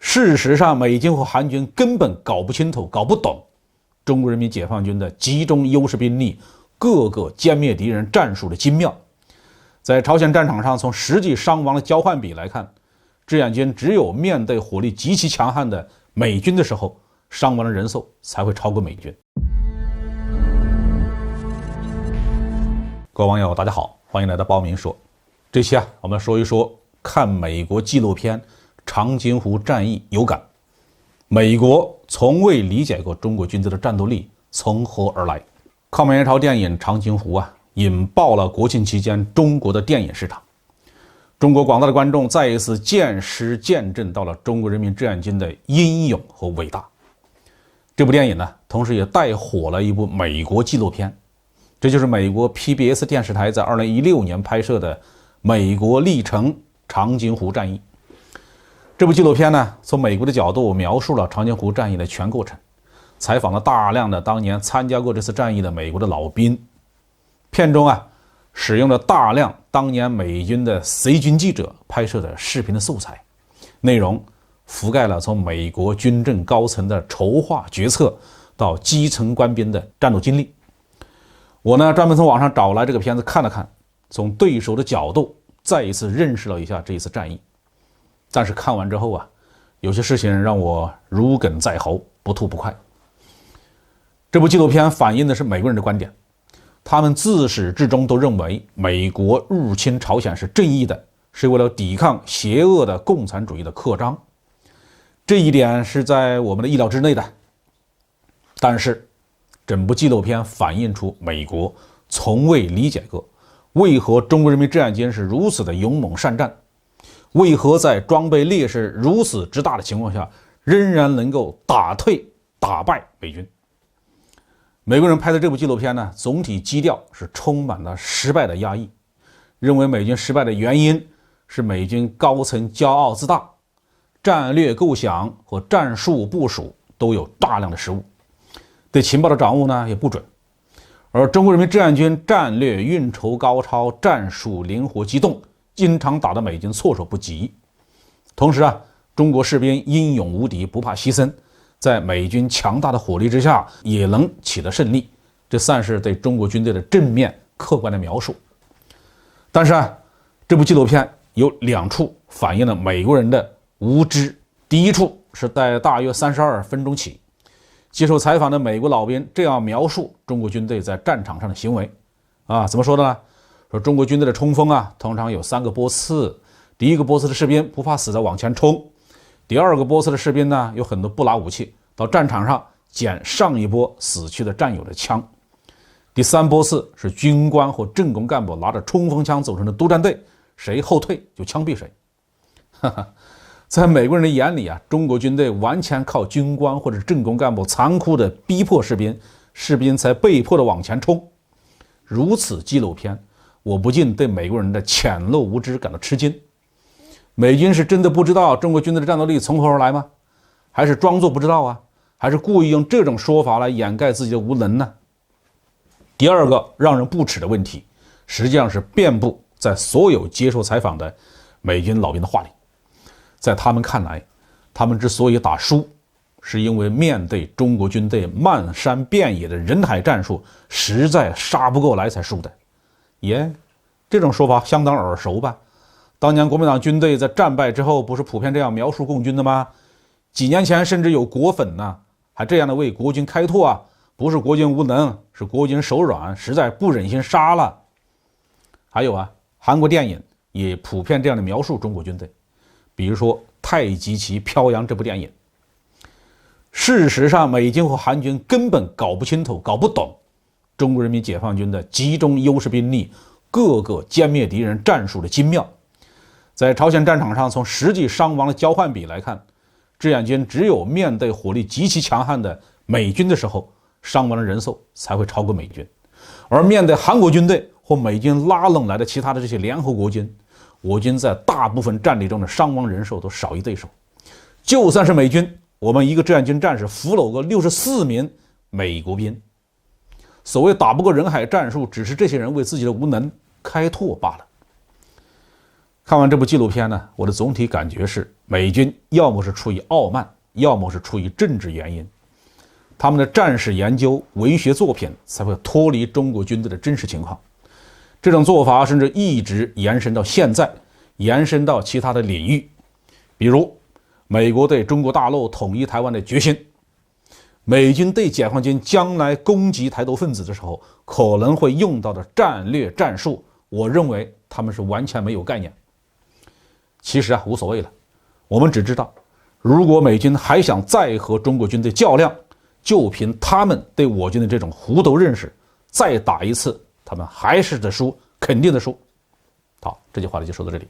事实上，美军和韩军根本搞不清楚、搞不懂中国人民解放军的集中优势兵力、各个歼灭敌人战术的精妙。在朝鲜战场上，从实际伤亡的交换比来看，志愿军只有面对火力极其强悍的美军的时候，伤亡的人数才会超过美军。各位网友大家好，欢迎来到包明说。这期我们说一说看美国纪录片《长津湖战役》有感。美国从未理解过中国军队的战斗力从何而来。抗美援朝电影《长津湖》引爆了国庆期间中国的电影市场。中国广大的观众再一次见识见证到了中国人民志愿军的英勇和伟大。这部电影同时也带火了一部美国纪录片，这就是美国 PBS 电视台在2016年拍摄的《美国历程：长津湖战役》。这部纪录片从美国的角度描述了长津湖战役的全过程，采访了大量的当年参加过这次战役的美国的老兵。片中使用了大量当年美军的随军记者拍摄的视频的素材，内容覆盖了从美国军政高层的筹划决策到基层官兵的战斗经历。我专门从网上找来这个片子看了看，从对手的角度再一次认识了一下这一次战役。但是看完之后有些事情让我如鲠在喉，不吐不快。这部纪录片反映的是美国人的观点，他们自始至终都认为美国入侵朝鲜是正义的，是为了抵抗邪恶的共产主义的扩张。这一点是在我们的意料之内的。但是整部纪录片反映出美国从未理解过为何中国人民志愿军是如此的勇猛善战，为何在装备劣势如此之大的情况下，仍然能够打退打败美军。美国人拍的这部纪录片总体基调是充满了失败的压抑，认为美军失败的原因是美军高层骄傲自大，战略构想和战术部署都有大量的失误，对情报的掌握也不准。而中国人民志愿军战略运筹高超，战术灵活机动，经常打得美军措手不及。同时中国士兵英勇无敌，不怕牺牲，在美军强大的火力之下也能取得胜利，这算是对中国军队的正面客观的描述。但是这部纪录片有两处反映了美国人的无知。第一处是在大约32分钟起，接受采访的美国老兵这样描述中国军队在战场上的行为怎么说的呢？说中国军队的冲锋通常有3个波次，第一个波次的士兵不怕死的往前冲，第二个波次的士兵有很多不拿武器，到战场上捡上一波死去的战友的枪，第3波次是军官或政工干部拿着冲锋枪组成的督战队，谁后退就枪毙谁。在美国人的眼里中国军队完全靠军官或者政工干部残酷的逼迫士兵，士兵才被迫的往前冲。如此纪录片，我不禁对美国人的浅陋无知感到吃惊。美军是真的不知道中国军队的战斗力从何而来吗？还是装作不知道还是故意用这种说法来掩盖自己的无能呢？第二个让人不齿的问题，实际上是遍布在所有接受采访的美军老兵的话里。在他们看来，他们之所以打输，是因为面对中国军队漫山遍野的人海战术，实在杀不过来才输的。这种说法相当耳熟吧？当年国民党军队在战败之后，不是普遍这样描述共军的吗？几年前甚至有国粉还这样的为国军开拓不是国军无能，是国军手软，实在不忍心杀了。还有韩国电影也普遍这样的描述中国军队，比如说《太极旗飘扬》这部电影。事实上，美军和韩军根本搞不清楚、搞不懂中国人民解放军的集中优势兵力、各个歼灭敌人战术的精妙。在朝鲜战场上，从实际伤亡的交换比来看，志愿军只有面对火力极其强悍的美军的时候，伤亡的人数才会超过美军。而面对韩国军队或美军拉拢来的其他的这些联合国军，我军在大部分战例中的伤亡人数都少于对手。就算是美军，我们一个志愿军战士俘虏过64名美国兵。所谓打不过人海战术，只是这些人为自己的无能开拓罢了。看完这部纪录片呢，我的总体感觉是，美军要么是出于傲慢，要么是出于政治原因，他们的战史研究、文学作品才会脱离中国军队的真实情况。这种做法甚至一直延伸到现在，延伸到其他的领域，比如美国对中国大陆统一台湾的决心，美军对解放军将来攻击台独分子的时候可能会用到的战略战术，我认为他们是完全没有概念。其实无所谓了，我们只知道，如果美军还想再和中国军队较量，就凭他们对我军的这种糊涂认识，再打一次，他们还是得输，肯定的输。好，这句话就说到这里。